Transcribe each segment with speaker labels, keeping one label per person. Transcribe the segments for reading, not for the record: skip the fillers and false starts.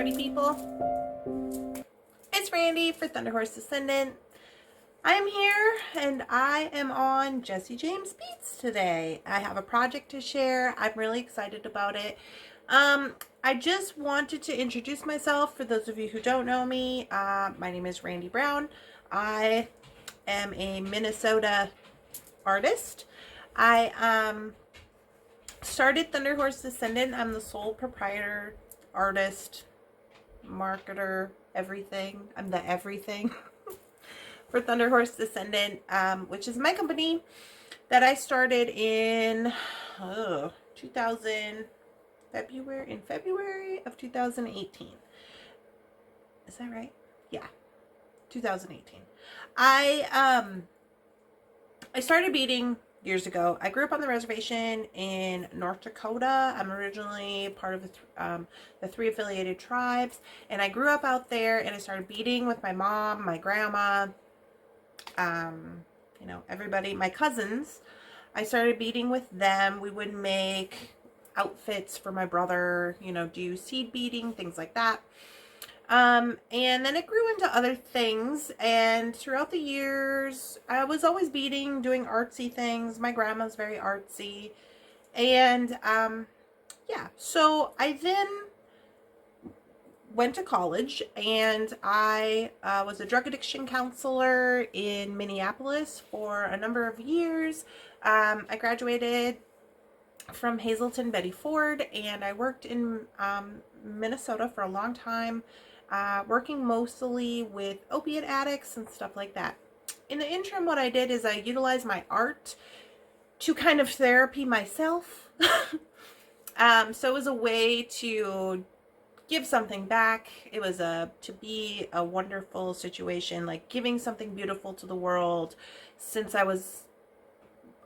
Speaker 1: party people. It's Randee for Thunderhorse Descendant. I am here and I am on Jesse James Beats today. I have a project to share. I'm really excited about it. I just wanted to introduce myself for those of you who don't know me. My name is Randee Brown. I am a Minnesota artist. I started Thunderhorse Descendant. I'm the sole proprietor, artist, marketer, everything. I'm the everything for Thunderhorse Descendant, which is my company that I started in February of 2018. Is that right? Yeah, 2018. I started beading years ago. I grew up on the reservation in North Dakota. I'm originally part of the 3 affiliated tribes, and I grew up out there, and I started beading with my mom, my grandma, you know, everybody, my cousins. I started beading with them. We would make outfits for my brother, you know, do seed beading, things like that. And then it grew into other things, and throughout the years, I was always beading, doing artsy things. My grandma's very artsy, and, yeah, so I then went to college, and I was a drug addiction counselor in Minneapolis for a number of years. I graduated from Hazleton Betty Ford, and I worked in Minnesota for a long time, working mostly with opiate addicts and stuff like that. In the interim, what I did is I utilized my art to kind of therapy myself. So it was a way to give something back. It was to be a wonderful situation, like giving something beautiful to the world, since I was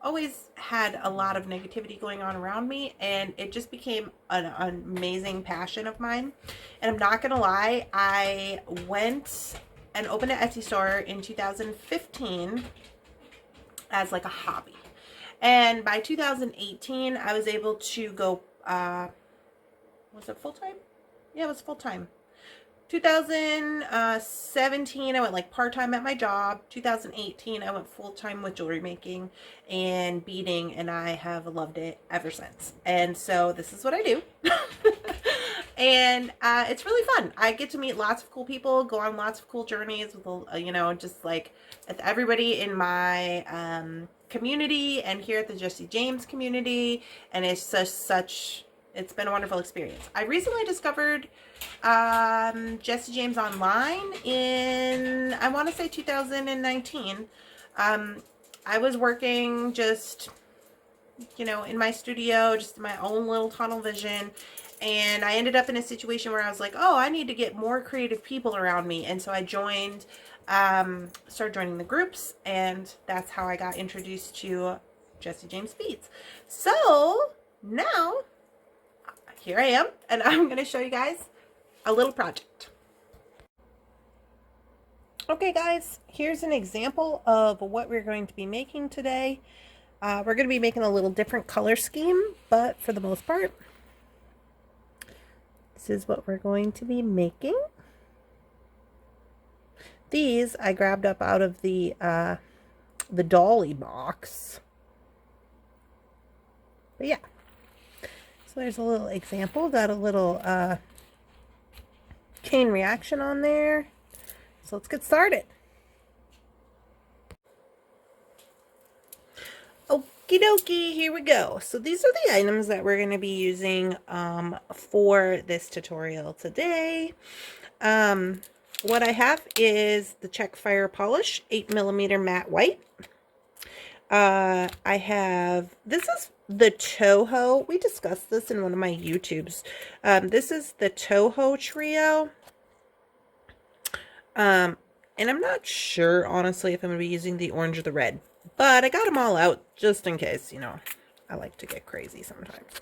Speaker 1: always had a lot of negativity going on around me, and it just became an amazing passion of mine. And I'm not gonna lie, I went and opened an Etsy store in 2015 as like a hobby, and by 2018 I was able to go was it full-time? Yeah, it was full-time. 2017, I went like part-time at my job. 2018, I went full-time with jewelry making and beading, and I have loved it ever since. And so this is what I do. And it's really fun. I get to meet lots of cool people, go on lots of cool journeys with, you know, just like with everybody in my community and here at the Jesse James community. And it's just it's been a wonderful experience. I recently discovered Jesse James online in, I want to say 2019. I was working just, you know, in my studio, just my own little tunnel vision. And I ended up in a situation where I was like, oh, I need to get more creative people around me. And so I joined, started joining the groups, and that's how I got introduced to Jesse James Beats. So now, here I am, and I'm going to show you guys a little project. Okay guys, here's an example of what we're going to be making today. We're going to be making a little different color scheme, but for the most part, this is what we're going to be making. These I grabbed up out of the Dolly box. But yeah. So there's a little example, got a little chain reaction on there. So let's get started. Okie dokie, here we go. So these are the items that we're going to be using for this tutorial today. What I have is the Check Fire Polish 8mm matte white. I have, this is the Toho. We discussed this in one of my YouTubes. This is the Toho trio. And I'm not sure, honestly, if I'm going to be using the orange or the red. But I got them all out just in case, you know. I like to get crazy sometimes.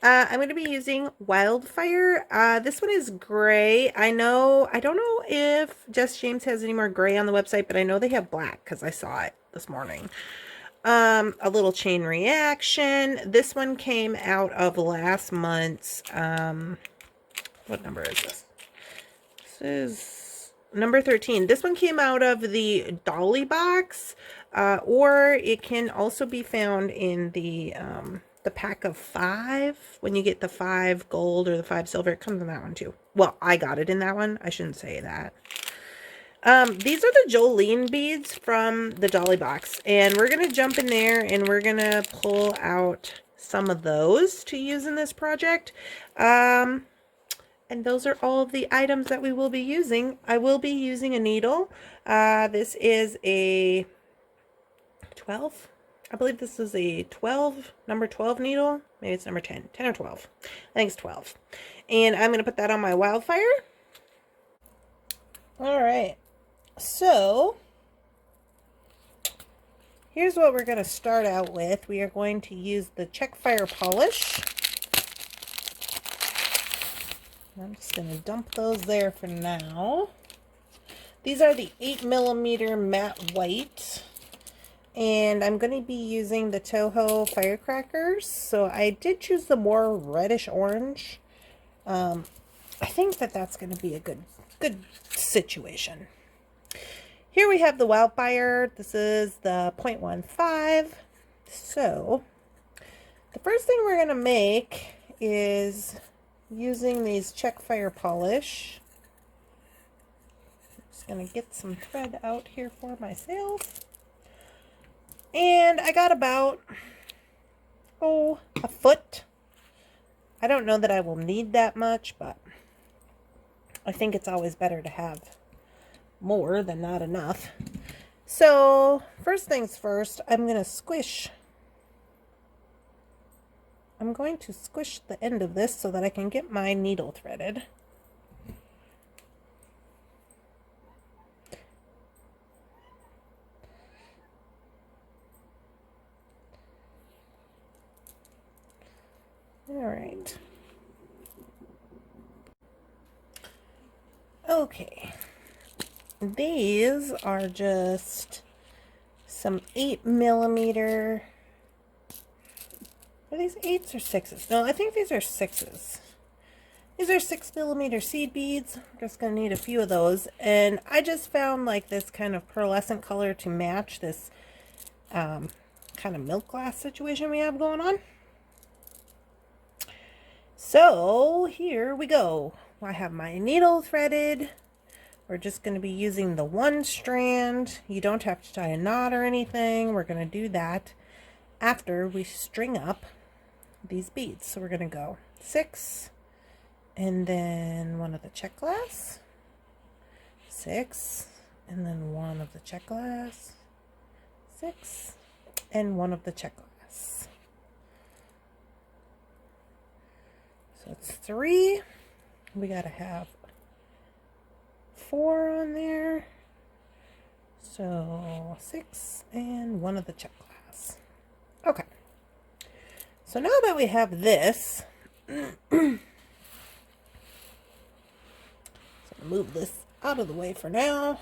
Speaker 1: I'm going to be using Wildfire. This one is gray. I don't know if Jesse James has any more gray on the website, but I know they have black because I saw it this morning. A little chain reaction. This one came out of last month's What number is this? This is number 13. This one came out of the Dolly box, or it can also be found in the pack of 5. When you get the 5 gold or the 5 silver, it comes in that one too. Well, I got it in that one. I shouldn't say that. These are the Jolene beads from the Dolly box, and we're going to jump in there and we're going to pull out some of those to use in this project. And those are all of the items that we will be using. I will be using a needle. This is a 12. I believe this is a 12, number 12 needle. Maybe it's number 10 or 12. I think it's 12. And I'm going to put that on my wildfire. All right. So, here's what we're going to start out with. We are going to use the check fire polish. I'm just going to dump those there for now. These are the 8mm matte white. And I'm going to be using the Toho firecrackers. So I did choose the more reddish orange. I think that that's going to be a good situation. Here we have the wildfire. This is the 0.15. So the first thing we're going to make is using these check fire polish. I'm just going to get some thread out here for myself. And I got about, a foot. I don't know that I will need that much, but I think it's always better to have more than not enough. So first things first, I'm going to squish the end of this so that I can get my needle threaded. All right. Okay. These are just some 8mm. Are these 8s or 6s? No, I think these are 6s. These are 6mm seed beads. I'm just going to need a few of those. And I just found like this kind of pearlescent color to match this kind of milk glass situation we have going on. So here we go. I have my needle threaded. We're just going to be using the one strand. You don't have to tie a knot or anything. We're going to do that after we string up these beads. So we're going to go 6, and then one of the check glass, 6, and then one of the check glass, 6, and one of the check glass. So it's 3. We got to have 4 on there. So 6 and one of the check glass. Okay. So now that we have this, so move this out of the way for now.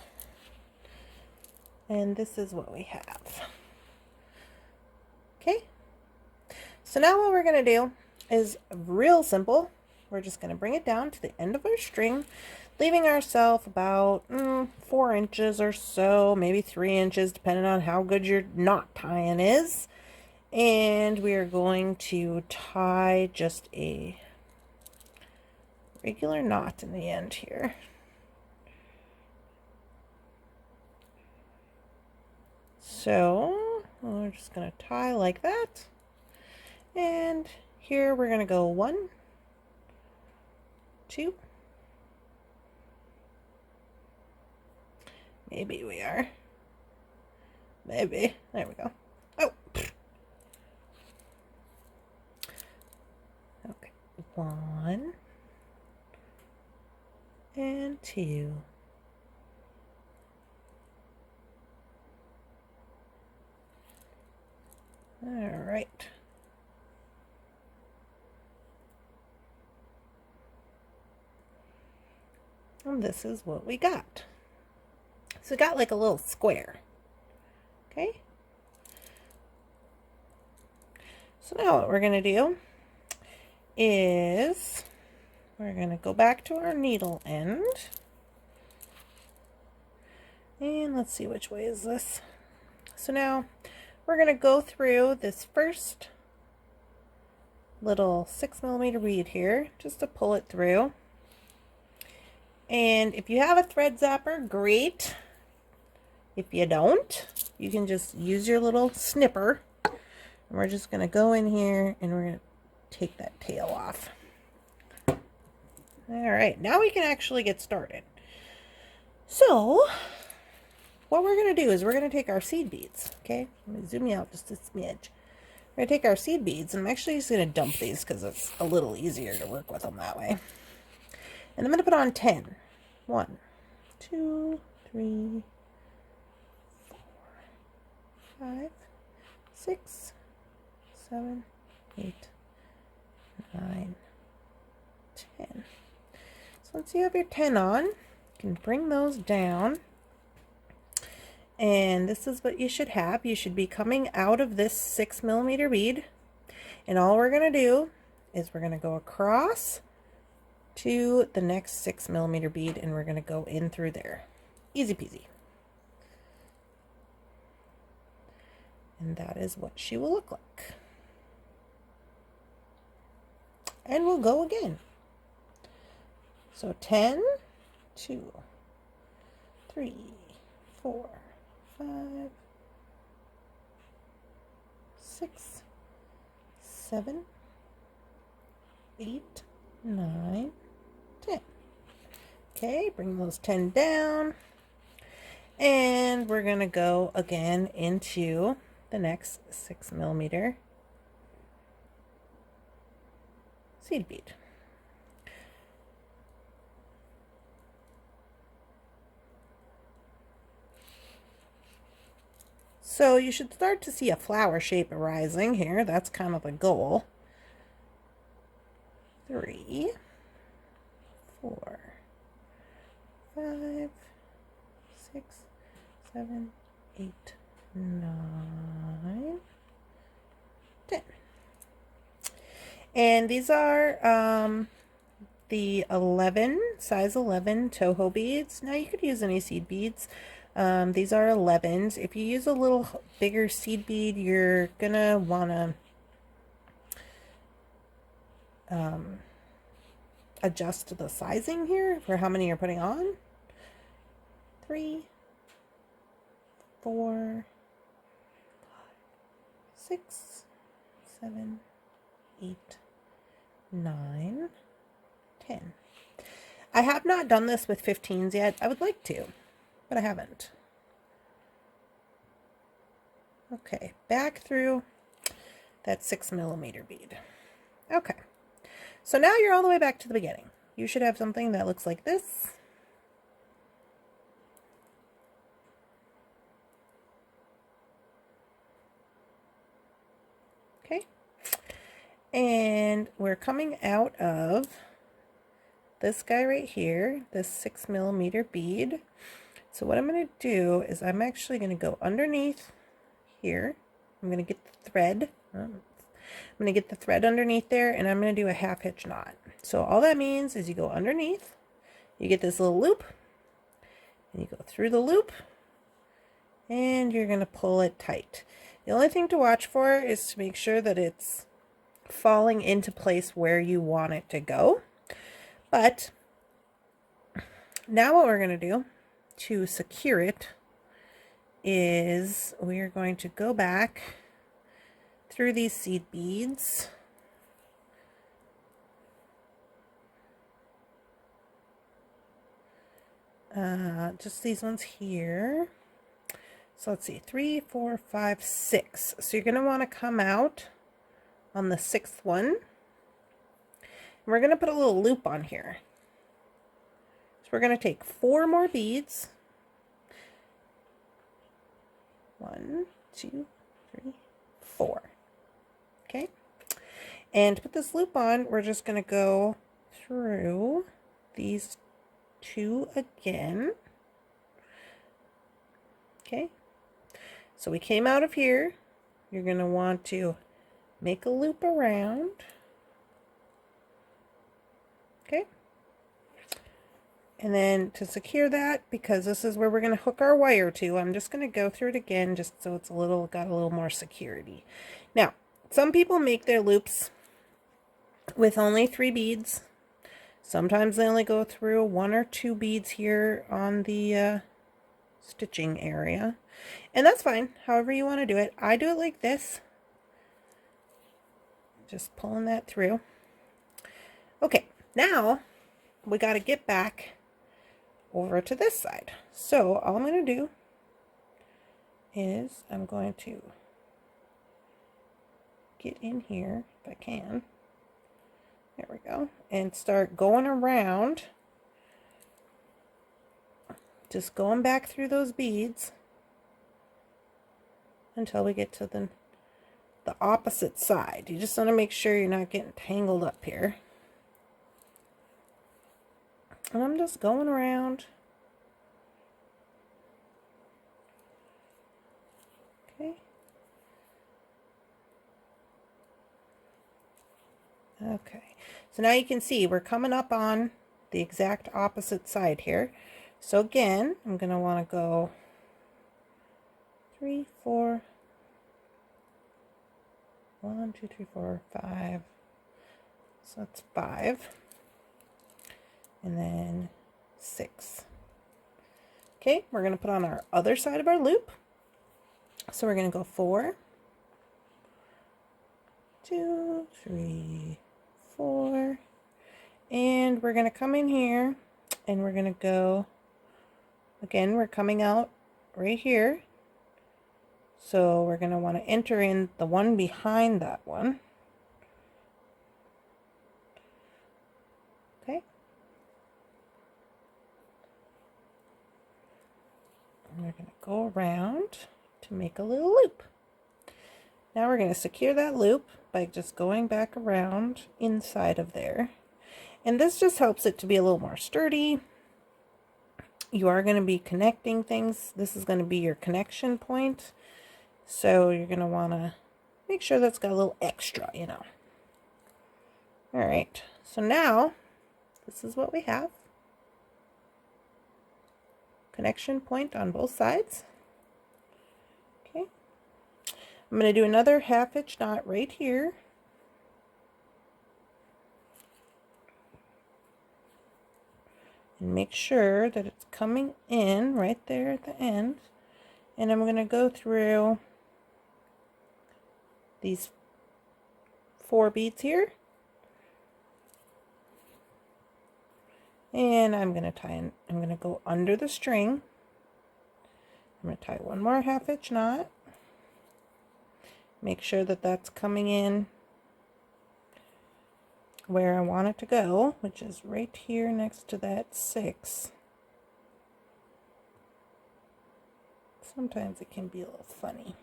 Speaker 1: And this is what we have. Okay. So now what we're going to do is real simple. We're just going to bring it down to the end of our string, leaving ourselves about 4 inches or so, maybe 3 inches, depending on how good your knot tying is. And we are going to tie just a regular knot in the end here. So we're just going to tie like that. And here we're going to go 1, 2. Maybe we are. Maybe. There we go. Oh. Okay. 1 and 2. All right. And this is what we got. So we got like a little square. Okay. So now what we're going to do is we're going to go back to our needle end. And let's see, which way is this? So now we're going to go through this first little 6mm bead here, just to pull it through. And if you have a thread zapper, great. If you don't, you can just use your little snipper. And we're just going to go in here and we're going to take that tail off. All right, now we can actually get started. So what we're going to do is we're going to take our seed beads. Okay, let me zoom you out just a smidge. We're going to take our seed beads, and I'm actually just going to dump these because it's a little easier to work with them that way. And I'm going to put on 10. 1, 2, 3, 4, 5, 6, 7, 8, 9, 10. So once you have your 10 on, you can bring those down. And this is what you should have. You should be coming out of this 6mm bead. And all we're going to do is we're going to go across to the next 6mm bead, and we're going to go in through there. Easy peasy. And that is what she will look like. And we'll go again. So 10, 2, 3, 4, 5, 6, 7, 8, 9, 10. Okay, bring those 10 down. And we're going to go again into the next 6mm seed bead. So you should start to see a flower shape arising here. That's kind of the goal. 3, 4, 5, 6, 7, 8, 9, 10. And these are the 11, size 11 Toho beads. Now you could use any seed beads. These are 11s. If you use a little bigger seed bead, you're gonna wanna adjust the sizing here for how many you're putting on. 3, 4, 5, 6, 7, 8, 9, 10. I have not done this with 15s yet. I would like to, but I haven't. Okay, back through that 6mm bead. Okay, so now you're all the way back to the beginning. You should have something that looks like this. Okay, and we're coming out of this guy right here, this 6mm bead. So what I'm going to do is I'm actually going to go underneath here. I'm going to get the thread. I'm going to get the thread underneath there, and I'm going to do a half hitch knot. So all that means is you go underneath, you get this little loop, and you go through the loop, and you're going to pull it tight. The only thing to watch for is to make sure that it's falling into place where you want it to go. But now what we're going to do to secure it is we are going to go back through these seed beads. Just these ones here. So let's see, 3, 4, 5, 6. So you're going to want to come out on the 6th one. And we're going to put a little loop on here. So we're going to take 4 more beads. 1, 2, 3, 4. Okay. And to put this loop on, we're just going to go through these 2 again. Okay. So we came out of here. You're going to want to make a loop around. Okay. And then to secure that, because this is where we're going to hook our wire to, I'm just going to go through it again just so it's got a little more security. Now, some people make their loops with only 3 beads. Sometimes they only go through 1 or 2 beads here on the stitching area. And that's fine, however you want to do it. I do it like this. Just pulling that through. Okay, now we got to get back over to this side. So all I'm going to do is I'm going to get in here if I can. There we go. And start going around. Just going back through those beads until we get to the opposite side. You just want to make sure you're not getting tangled up here. And I'm just going around. Okay. Okay. So now you can see we're coming up on the exact opposite side here. So again, I'm going to want to go 3, 4, 1, 2, 3, 4, 5. So that's 5. And then 6. Okay, we're going to put on our other side of our loop. So we're going to go 4, 2, 3, 4. And we're going to come in here and we're going to go, again, we're coming out right here. So we're going to want to enter in the one behind that one. Okay. And we're going to go around to make a little loop. Now we're going to secure that loop by just going back around inside of there. And this just helps it to be a little more sturdy. You are going to be connecting things. This is going to be your connection point. So you're going to want to make sure that's got a little extra, you know. All right. So now this is what we have. Connection point on both sides. Okay. I'm going to do another 1/2 inch knot right here. And make sure that it's coming in right there at the end. And I'm going to go through these 4 beads here. And I'm going to tie in, I'm going to go under the string. I'm going to tie one more 1/2 inch knot. Make sure that that's coming in where I want it to go, which is right here next to that 6. Sometimes it can be a little funny.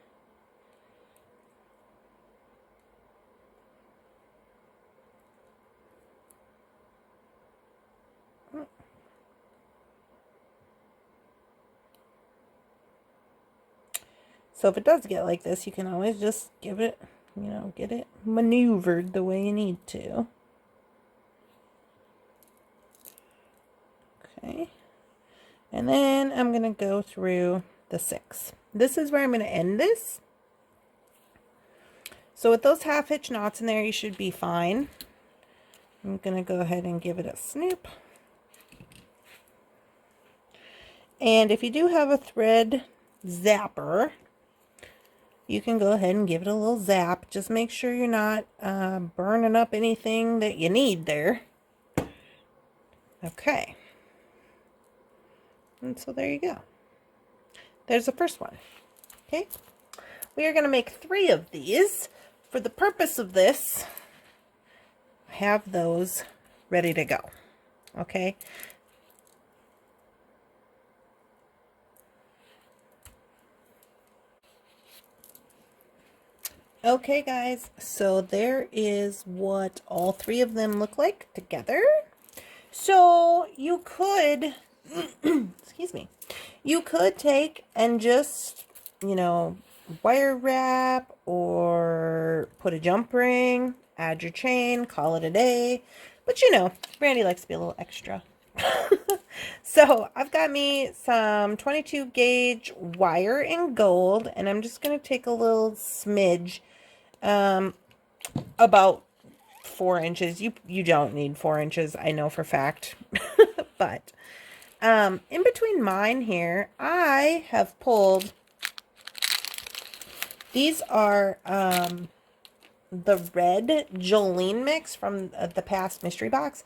Speaker 1: So if it does get like this, you can always just give it, you know, get it maneuvered the way you need to. Okay. And then I'm going to go through the 6. This is where I'm going to end this. So with those 1/2 inch knots in there, you should be fine. I'm going to go ahead and give it a snip. And if you do have a thread zapper, you can go ahead and give it a little zap. Just make sure you're not burning up anything that you need there. Okay. And so there you go. There's the first one. Okay. We are going to make 3 of these. For the purpose of this, I have those ready to go. Okay. Okay guys, so there is what all 3 of them look like together. So you could, excuse me, you could take and just, you know, wire wrap or put a jump ring, add your chain, call it a day. But you know, Randee likes to be a little extra. So I've got me some 22 gauge wire in gold, and I'm just going to take a little smidge, about 4 inches. You don't need 4 inches, I know for fact. But in between mine here, I have pulled, these are the red Jolene mix from the past mystery box.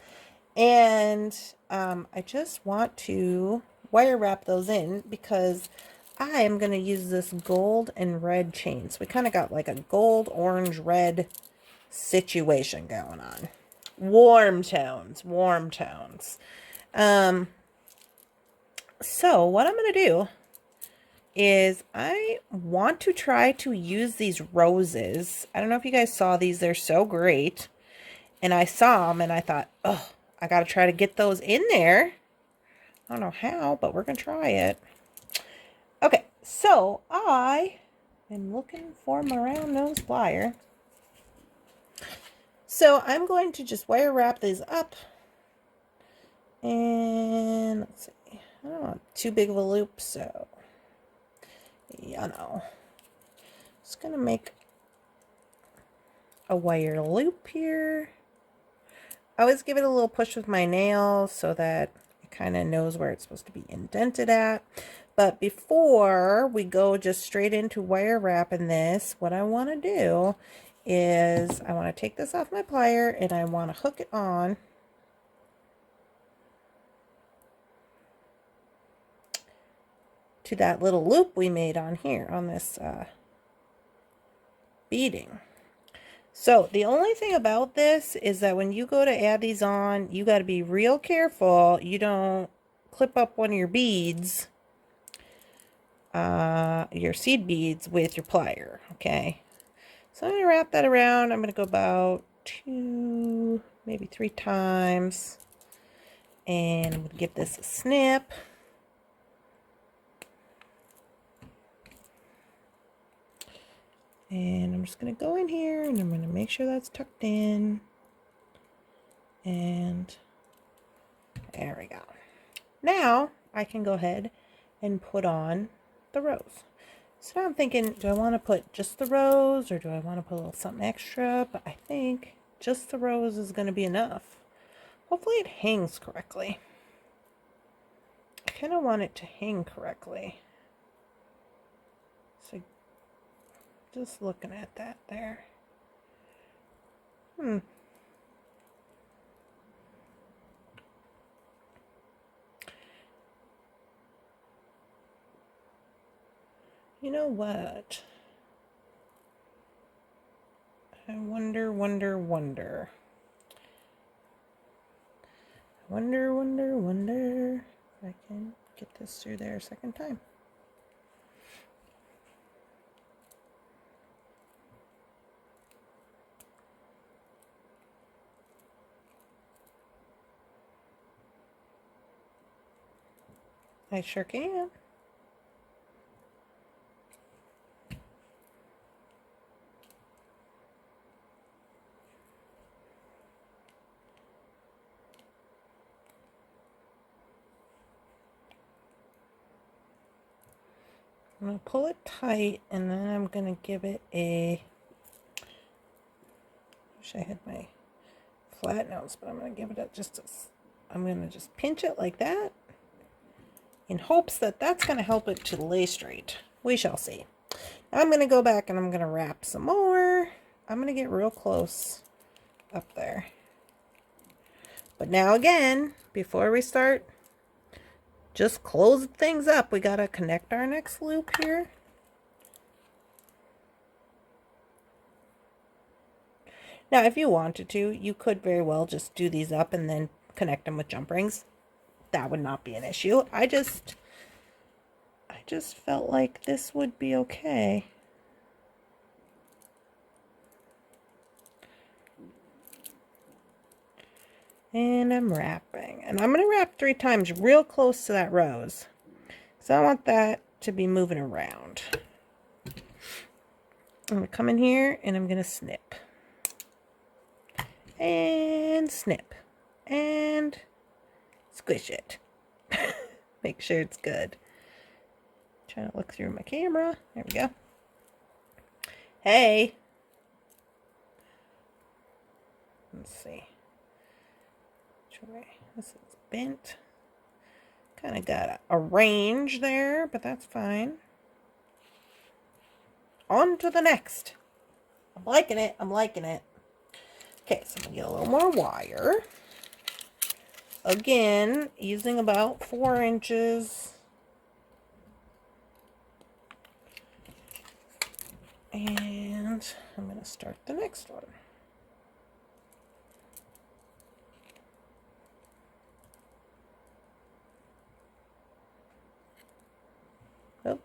Speaker 1: And I just want to wire wrap those in because I am going to use this gold and red chain. So we kind of got like a gold, orange, red situation going on. Warm tones, warm tones. So what I'm going to do is I want to try to use these roses. I don't know if you guys saw these. They're so great. And I saw them and I thought, oh, I got to try to get those in there. I don't know how, but we're going to try it. Okay, so I am looking for my round nose plier. So I'm going to just wire wrap these up. And let's see. I don't want too big of a loop, so yeah, no. Just going to make a wire loop here. I always give it a little push with my nail so that it kind of knows where it's supposed to be indented at. But before we go just straight into wire wrapping this, what I want to do is I want to take this off my plier and I want to hook it on to that little loop we made on here on this beading. So the only thing about this is that when you go to add these on, you got to be real careful you don't clip up one of your beads, your seed beads, with your plier. Okay, so I'm going to wrap that around. I'm going to go about 2, maybe 3 times, and I'm going to give this a snip. And I'm just going to go in here and I'm going to make sure that's tucked in. And there we go. Now I can go ahead and put on the rose. So now I'm thinking, do I want to put just the rose or do I want to put a little something extra? But I think just the rose is going to be enough. Hopefully it hangs correctly. I kind of want it to hang correctly. So just looking at that there. You know what? I wonder if I can get this through there a second time. I sure can. I'm going to pull it tight and then I'm going to give it a, wish I had my flat nose, but I'm going to give it a I'm going to just pinch it like that in hopes that that's going to help it to lay straight. We shall see. Now I'm going to go back and I'm going to wrap some more. I'm going to get real close up there. But now again, before we start just close things up, we got to connect our next loop here. Now, if you wanted to, you could very well just do these up and then connect them with jump rings. That would not be an issue. I just felt like this would be okay. And I'm wrapping. And I'm going to wrap 3 times real close to that rose. So I want that to be moving around. I'm going to come in here and I'm going to snip. And snip. And squish it. Make sure it's good. Trying to look through my camera. There we go. Hey. Let's see. Which way? This is bent. Kind of got a range there, but that's fine. On to the next. I'm liking it. I'm liking it. Okay, so I'm going to get a little more wire. Again, using about 4 inches. And I'm going to start the next one. Oh.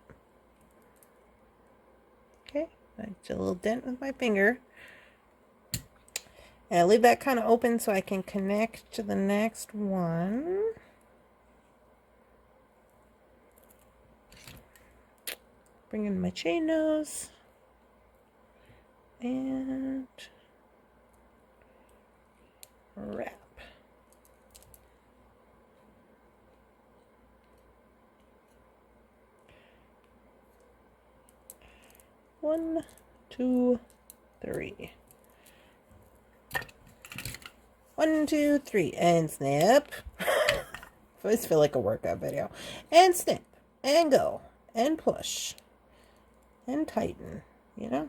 Speaker 1: Okay, I did a little dent with my finger. And I leave that kind of open so I can connect to the next one. Bring in my chain nose. And wrap. One, two, three. 1, 2, 3, and snip. I always feel like a workout video. And snip, and go, and push, and tighten, you know?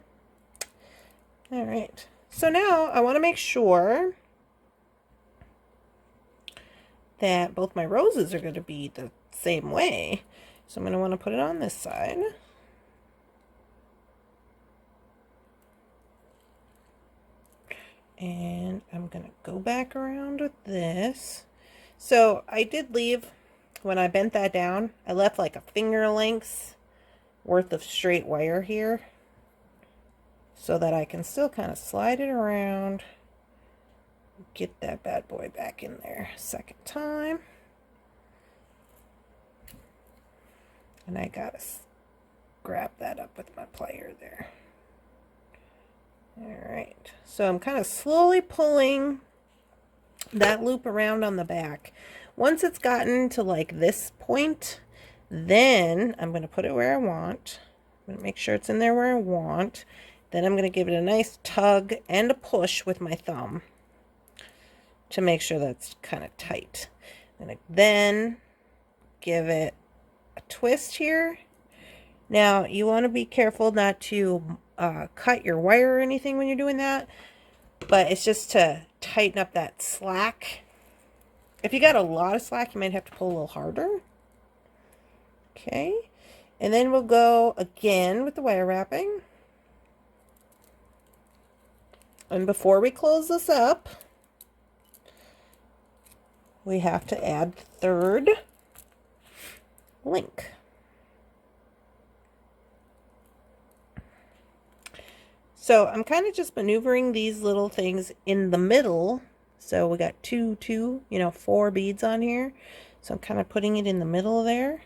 Speaker 1: All right. So now I want to make sure that both my roses are going to be the same way. So I'm going to want to put it on this side. And I'm going to go back around with this. So I did leave, when I bent that down, I left like a finger length worth of straight wire here, so that I can still kind of slide it around, get that bad boy back in there a second time. And I gotta grab that up with my plier there. Alright, so I'm kind of slowly pulling that loop around on the back. Once it's gotten to like this point, then I'm going to put it where I want. I'm going to make sure it's in there where I want. Then I'm going to give it a nice tug and a push with my thumb to make sure that's kind of tight. I'm going to then give it a twist here. Now, you want to be careful not to cut your wire or anything when you're doing that, but it's just to tighten up that slack. If you got a lot of slack, you might have to pull a little harder. Okay, and then we'll go again with the wire wrapping. And before we close this up, we have to add the third link. So I'm kind of just maneuvering these little things in the middle. So we got 4 beads on here. So I'm kind of putting it in the middle there.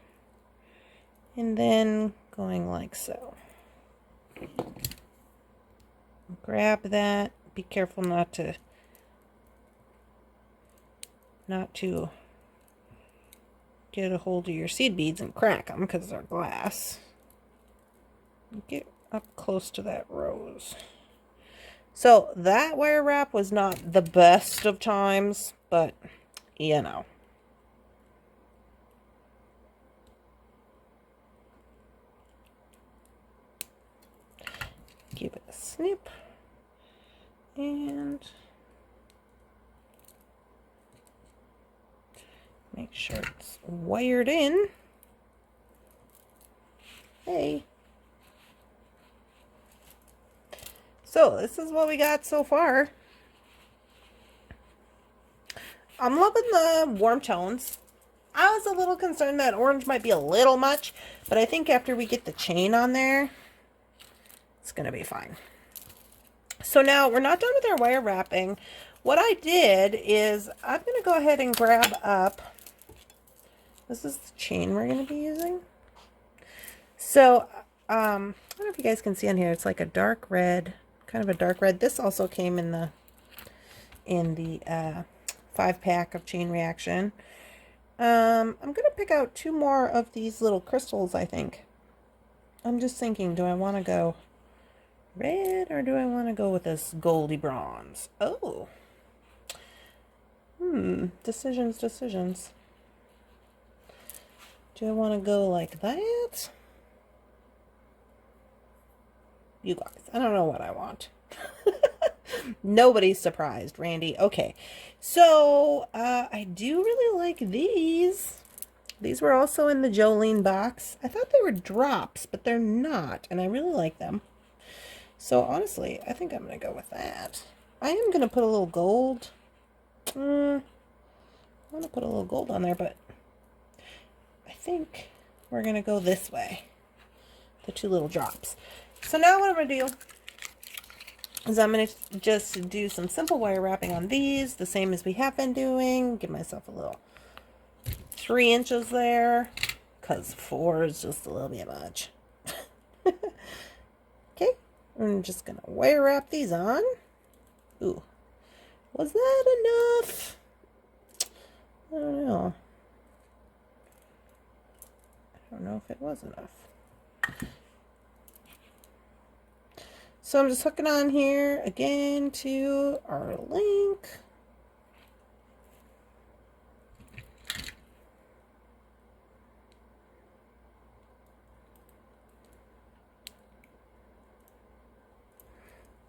Speaker 1: And then going like so. Grab that. Be careful not to get a hold of your seed beads and crack them because they're glass. Get up close to that rose. So that wire wrap was not the best of times, but you know. Give it a snip and make sure it's wired in. Hey. So this is what we got so far. I'm loving the warm tones. I was a little concerned that orange might be a little much, but I think after we get the chain on there, it's going to be fine. So now we're not done with our wire wrapping. What I did is I'm going to go ahead and grab up, this is the chain we're going to be using. So I don't know if you guys can see on here, it's like a dark red, kind of a dark red. This also came in the 5-pack of Chain Reaction. I'm gonna pick out 2 more of these little crystals, I think. I'm just thinking, do I want to go red or do I want to go with this goldy bronze? Oh. Decisions, decisions. Do I want to go like that? You guys, I don't know what I want. Nobody's surprised, Randee. Okay, so I do really like these. These were also in the Jolene box. I thought they were drops, but they're not, and I really like them. So honestly, I think I'm going to go with that. I am going to put a little gold. I want to put a little gold on there, but I think we're going to go this way. The 2 little drops. So now what I'm going to do is I'm going to just do some simple wire wrapping on these, the same as we have been doing. Give myself a little 3 inches there, because 4 is just a little bit much. Okay, I'm just going to wire wrap these on. Ooh, was that enough? I don't know. I don't know if it was enough. So I'm just hooking on here again to our link.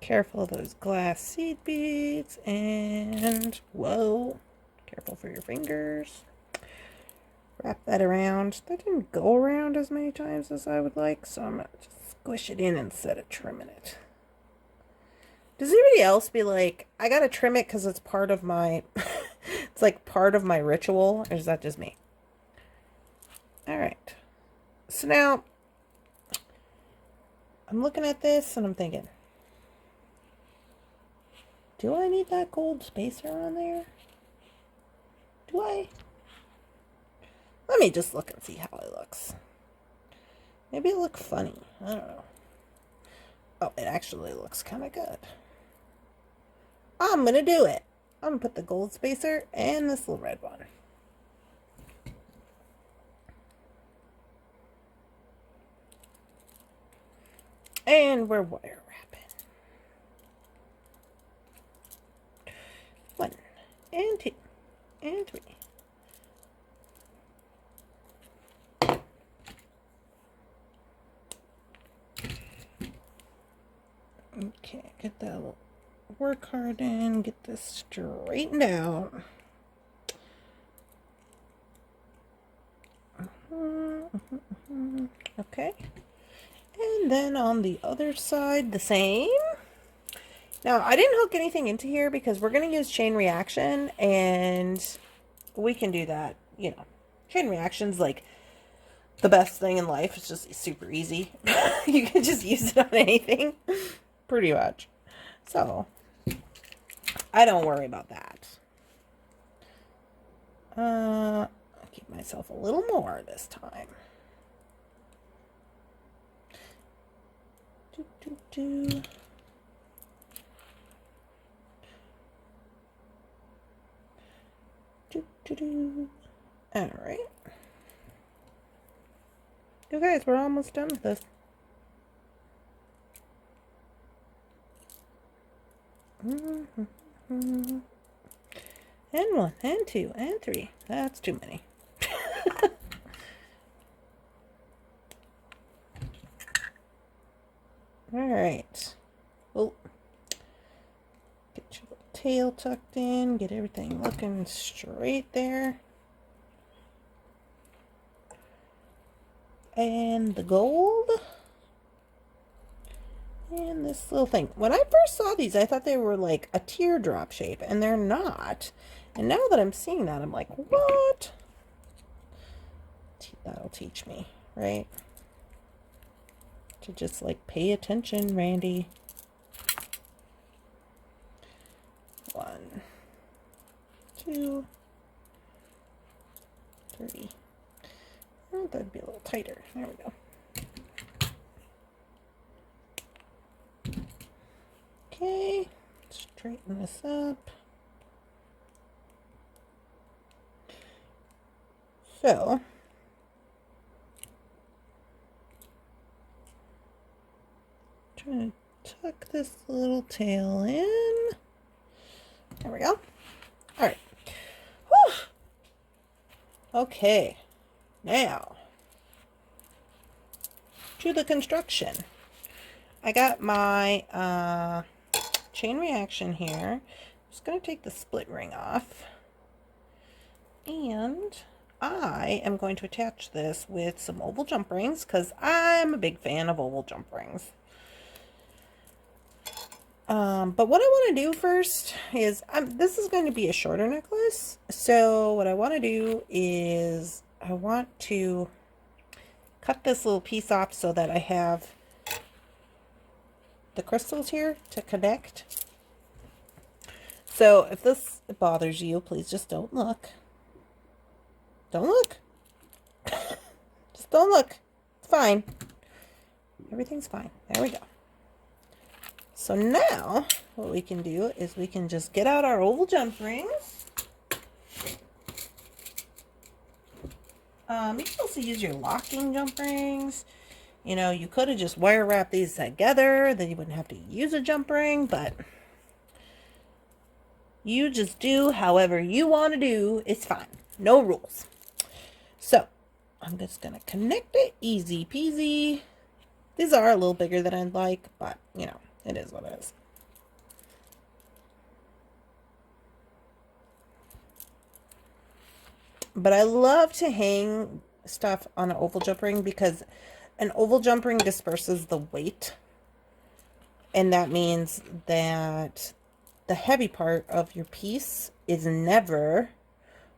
Speaker 1: Careful of those glass seed beads, and whoa, careful for your fingers. Wrap that around. That didn't go around as many times as I would like, so I'm going to just squish it in instead of trimming it. Does anybody else be like, I gotta trim it because it's part of my, it's like part of my ritual, or is that just me? Alright. So now, I'm looking at this and I'm thinking, do I need that gold spacer on there? Do I? Let me just look and see how it looks. Maybe it looks funny. I don't know. Oh, it actually looks kind of good. I'm going to do it. I'm going to put the gold spacer and this little red one. And we're wire wrapping. 1 and 2 and 3. Okay, get that little work hard in, get this straightened out. Okay, and then on the other side the same. Now I didn't hook anything into here because we're going to use chain reaction, and we can do that, you know. Chain reaction's like the best thing in life. It's just super easy. You can just use it on anything pretty much. So I don't worry about that. I'll keep myself a little more this time. All right. You guys, we're almost done with this. And 1 and 2 and 3. That's too many. All right. Well, get your little tail tucked in. Get everything looking straight there. And the gold. And this little thing. When I first saw these, I thought they were like a teardrop shape, and they're not. And now that I'm seeing that, I'm like, what? That'll teach me, right? To just like pay attention, Randee. 1, 2, 3. Oh, that'd be a little tighter. There we go. Okay, straighten this up. So, trying to tuck this little tail in. There we go. All right. Whew. Okay. Now, to the construction. I got my chain reaction here. I'm just going to take the split ring off. And I am going to attach this with some oval jump rings because I'm a big fan of oval jump rings. But what I want to do first is, this is going to be a shorter necklace. So what I want to do is I want to cut this little piece off so that I have the crystals here to connect. So if this bothers you, please just don't look. Don't look. Just don't look. It's fine. Everything's fine. There we go. So now what we can do is we can just get out our oval jump rings. You can also use your locking jump rings. You know, you could have just wire wrapped these together, then you wouldn't have to use a jump ring, but you just do however you want to do. It's fine. No rules. So I'm just going to connect it. Easy peasy. These are a little bigger than I'd like, but you know, it is what it is. But I love to hang stuff on an oval jump ring because an oval jump ring disperses the weight. And that means that the heavy part of your piece is never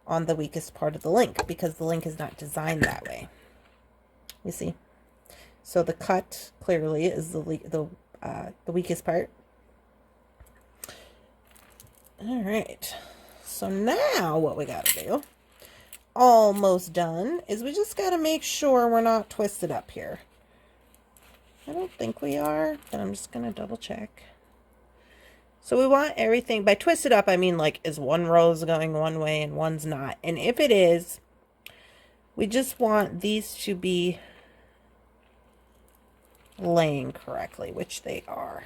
Speaker 1: on the weakest part of the link because the link is not designed that way. You see? So the cut clearly is the weakest part. All right. So now what we got to do, almost done, is we just got to make sure we're not twisted up here. I don't think we are, but I'm just going to double check. So we want everything, by twisted up, I mean like, is one rose going one way and one's not? And if it is, we just want these to be laying correctly, which they are.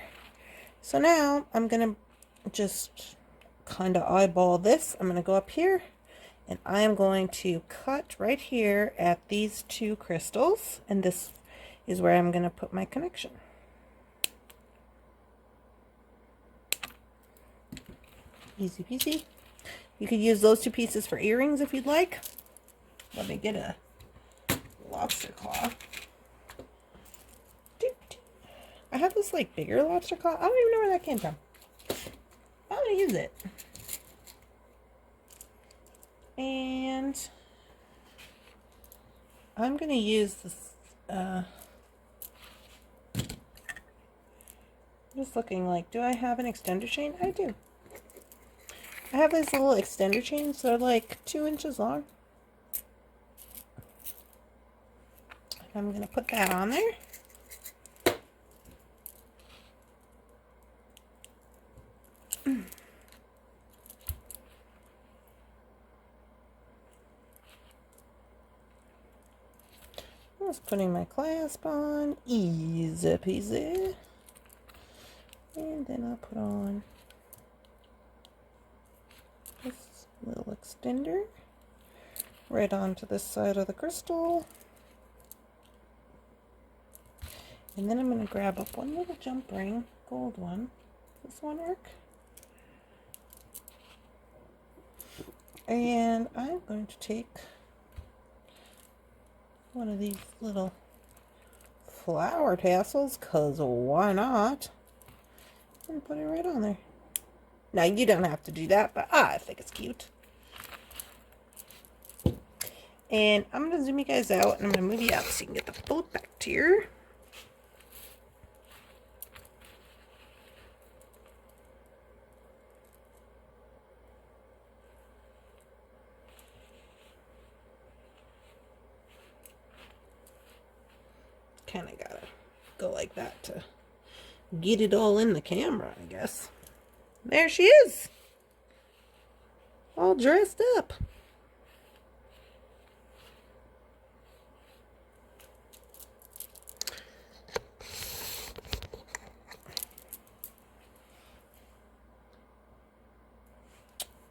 Speaker 1: So now I'm going to just kind of eyeball this. I'm going to go up here and I am going to cut right here at these two crystals. And this is where I'm going to put my connection. Easy peasy. You could use those two pieces for earrings if you'd like. Let me get a lobster claw. I have this like bigger lobster claw. I don't even know where that came from. I'm going to use it. And I'm going to use this. Just looking like, do I have an extender chain? I do. I have these little extender chains. They're like 2 inches long. I'm going to put that on there. Just putting my clasp on, easy peasy. And then I'll put on this little extender right onto this side of the crystal. And then I'm going to grab up one little jump ring, gold one. Does this one work? And I'm going to take one of these little flower tassels, because why not? And put it right on there. Now, you don't have to do that, but I think it's cute. And I'm going to zoom you guys out, and I'm going to move you out so you can get the full effect here. Kind of gotta go like that to get it all in the camera, I guess. There she is, all dressed up.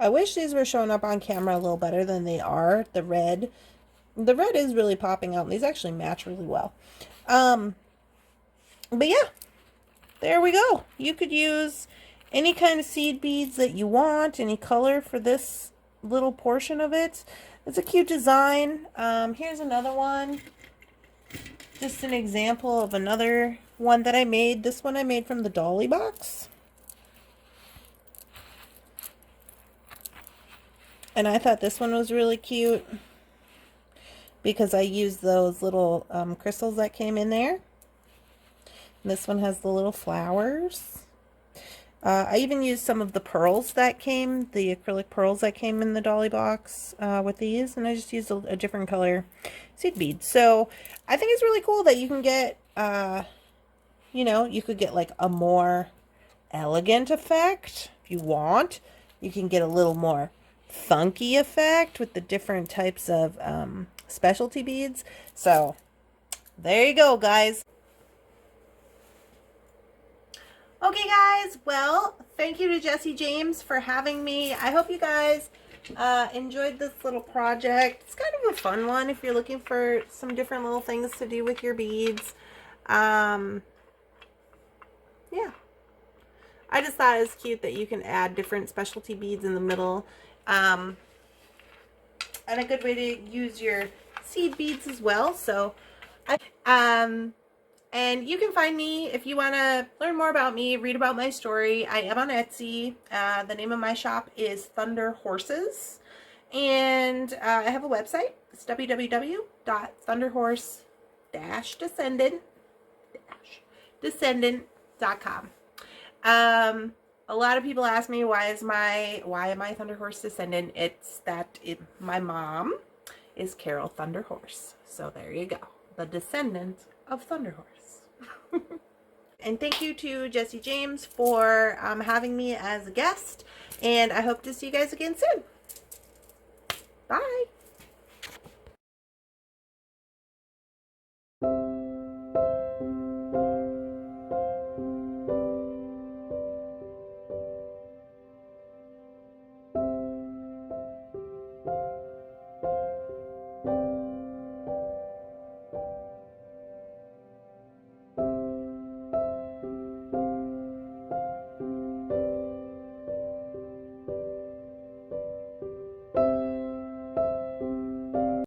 Speaker 1: I wish these were showing up on camera a little better than they are. The red is really popping out, and these actually match really well. But yeah, there we go. You could use any kind of seed beads that you want, any color for this little portion of it. It's a cute design. Here's another one. Just an example of another one that I made. This one I made from the Dolly box. And I thought this one was really cute because I used those little crystals that came in there. And this one has the little flowers. I even used some of the pearls that came, the acrylic pearls that came in the Dolly box with these. And I just used a different color seed bead. So I think it's really cool that you can get, you know, you could get like a more elegant effect if you want. You can get a little more funky effect with the different types of specialty beads. So there you go, guys. Okay, guys, well, thank you to Jessie James for having me. I hope you guys enjoyed this little project. It's kind of a fun one if you're looking for some different little things to do with your beads. Yeah. I just thought it was cute that you can add different specialty beads in the middle. And a good way to use your seed beads as well. So, and you can find me if you want to learn more about me, read about my story. I am on Etsy. The name of my shop is Thunderhorses. And I have a website. It's www.thunderhorse-descendant.com. A lot of people ask me why am I Thunderhorse Descendant? It's that my mom is Carol Thunderhorse. So there you go. The descendant of Thunderhorse. And thank you to Jessie James for having me as a guest. And I hope to see you guys again soon. Bye.